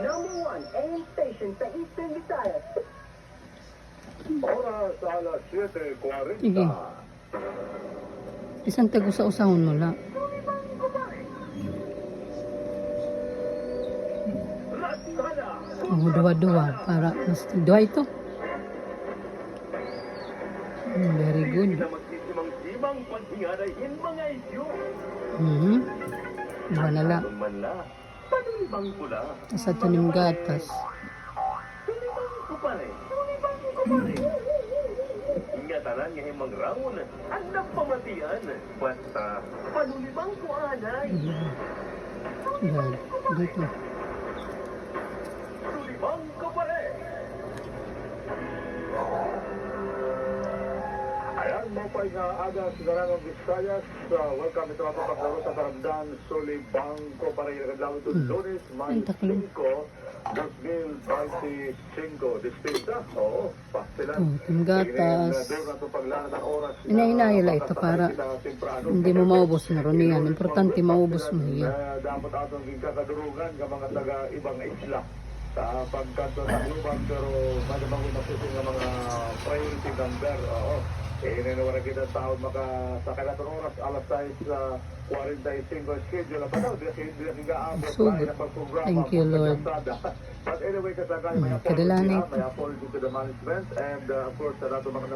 Number 1, AM station sa Eastern Visayas. Oras alas 7:40. Sige. Isang tago sa usahon mo lang. Oh, dua-dua. Para mas dua ito. Very good. Magsisimang-simang paghingarayin mga isyo. Dua na lang. Man na, panulibang pula. Sa tunim gatas. Tulibang ko pa rin. Tulibang ko pa rin. Ingatanan nga himang rawon. Ang napamatian. Basta, panulibang ko anay. Yan. Dito. Tulibang ko pa rin. Ayan, mapay nga aga sa Garangang Visayas. Welcome ito ang paglaro sa Karamdan. Sulibang ko pa rin. Nagdalaw ito Lunes, May Ang taklo. 5, 2025. Distinta? Oo, pastilan. Oh, tunim gatas. Inahinahila ito para hindi mo maubos na ron yan. Importante maubos mo yan. Dapat atong gikakadurugan ka mga taga-ibang isla sa pagkanto ng lubang pero madabangon na susunod ng mga priority number. Oo. Ininawara kita sa makasakay natin oras alas 6:45 schedule pa daw. Hindi nag-aabot So good. Thank you, Lord. But anyway, kasagay may Kadalanan apology to the management and of course sa nato mga